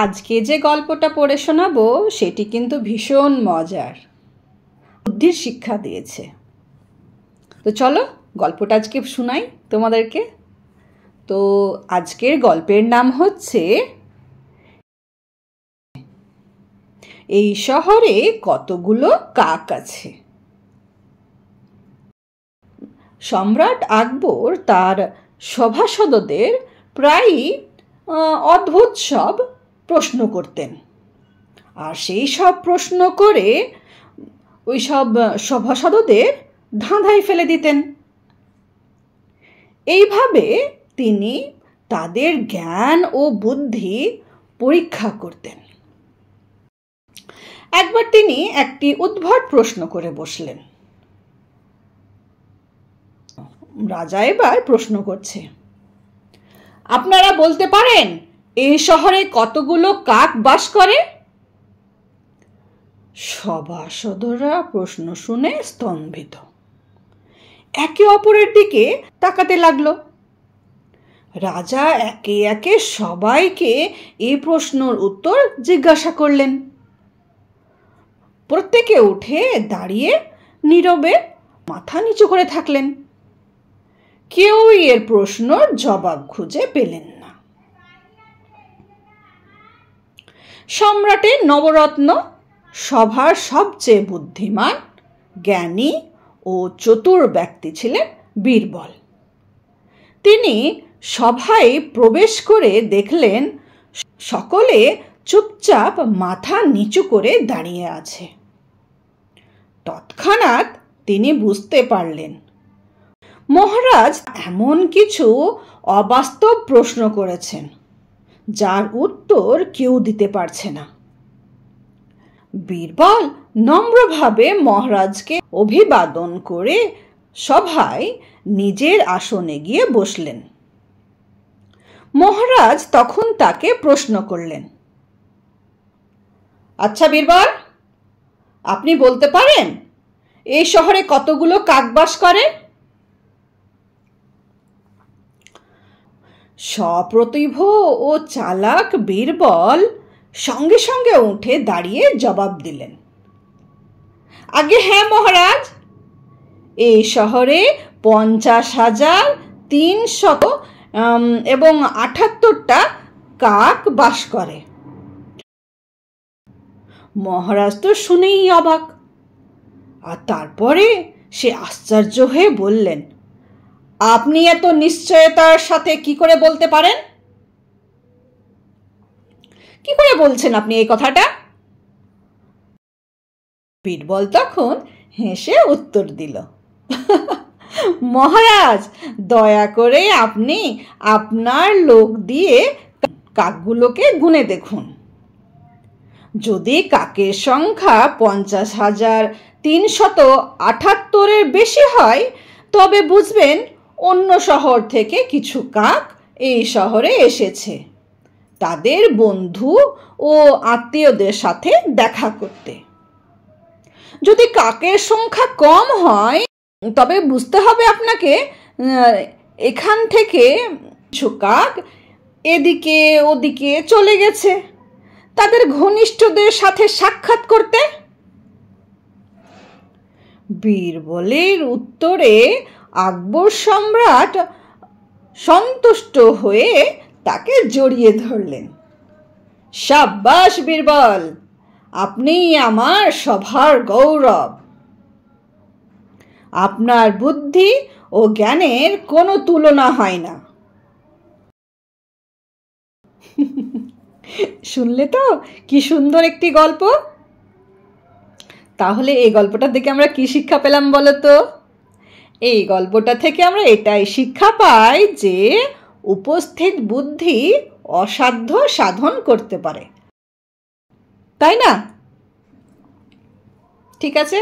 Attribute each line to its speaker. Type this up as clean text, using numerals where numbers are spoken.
Speaker 1: আজকে যে গল্পটা পড়ে শোনাবো সেটি কিন্তু ভীষণ মজার, বুদ্ধির শিক্ষা দিয়েছে। তো চলো গল্পটা আজকে শোনাই তোমাদেরকে। তো আজকের গল্পের নাম হচ্ছে এই শহরে কতগুলো কাক আছে। সম্রাট আকবর তার সভাসদদের প্রায়ই অদ্ভুত সব প্রশ্ন করতেন, আর সেই সব প্রশ্ন করে ওই সব সভাসদদের ধাঁধায় ফেলে দিতেন। এইভাবে তিনি তাদের জ্ঞান ও বুদ্ধি পরীক্ষা করতেন। একবার তিনি একটি উদ্ভট প্রশ্ন করে বসলেন। রাজা এবার প্রশ্ন করছে, আপনারা বলতে পারেন এই শহরে কতগুলো কাক বাস করে? সভাসদরা প্রশ্ন শুনে স্তম্ভিত, একে অপরের দিকে তাকাতে লাগলো। রাজা একে একে সবাইকে এই প্রশ্নের উত্তর জিজ্ঞাসা করলেন। প্রত্যেকে উঠে দাঁড়িয়ে নীরবে মাথা নিচু করে থাকলেন। কেউই এর প্রশ্নের জবাব খুঁজে পেলেন না। সম্রাটের নবরত্ন, সভার সবচেয়ে বুদ্ধিমান, জ্ঞানী ও চতুর ব্যক্তি ছিলেন বীরবল। তিনি সভায় প্রবেশ করে দেখলেন সকলে চুপচাপ মাথা নিচু করে দাঁড়িয়ে আছে। তৎক্ষণাৎ তিনি বুঝতে পারলেন মহারাজ এমন কিছু অবাস্তব প্রশ্ন করেছেন যার উত্তর কেউ দিতে পারছে না। বীরবল নম্রভাবে মহারাজকে অভিবাদন করে সভায় নিজের আসনে গিয়ে বসলেন। মহারাজ তখন তাকে প্রশ্ন করলেন, আচ্ছা বীরবল, আপনি বলতে পারেন এই শহরে কতগুলো কাক বাস করে? সপ্রতিভ ও চালাক বীরবল সঙ্গে সঙ্গে উঠে দাঁড়িয়ে জবাব দিলেন, আগে হ্যাঁ মহারাজ, এই শহরে 50,378টা কাক বাস করে। মহারাজ তো শুনেই অবাক, আর তারপরে সে আশ্চর্য হয়ে বললেন, আপনি এত নিশ্চয়তার সাথে কি করে বলতে পারেন? কি করে বলছেন আপনি এই কথাটা? বীরবল তখন হেসে উত্তর দিল, মহারাজ দয়া করে আপনি আপনার লোক দিয়ে কাকগুলোকে গুনে দেখুন। যদি কাকের সংখ্যা 50,378-এর বেশি হয় তবে বুঝবেন অন্য শহর থেকে কিছু কাক এই শহরে এসেছে তাদের বন্ধু ও আত্মীয়দের সাথে দেখা করতে। যদি কাকের সংখ্যা কম হয় তবে বুঝতে হবে আপনাকে এখান থেকে কিছু কাক এদিকে ওদিকে চলে গেছে তাদের ঘনিষ্ঠদের সাথে সাক্ষাৎ করতে। বীরবলের উত্তরে আকবর সম্রাট সন্তুষ্ট হয়ে তাকে জড়িয়ে ধরলেন। সাব্বাস বীরবল, আপনি আমার সভার গৌরব। আপনার বুদ্ধি ও জ্ঞানের কোনো তুলনা হয় না। শুনলে তো কি সুন্দর একটি গল্প। তাহলে এই গল্পটা থেকে আমরা কি শিক্ষা পেলাম বলো তো? এই গল্পটা থেকে আমরা এটাই শিক্ষা পাই যে উপস্থিত বুদ্ধি অসাধ্য সাধন করতে পারে, তাই না? ঠিক আছে।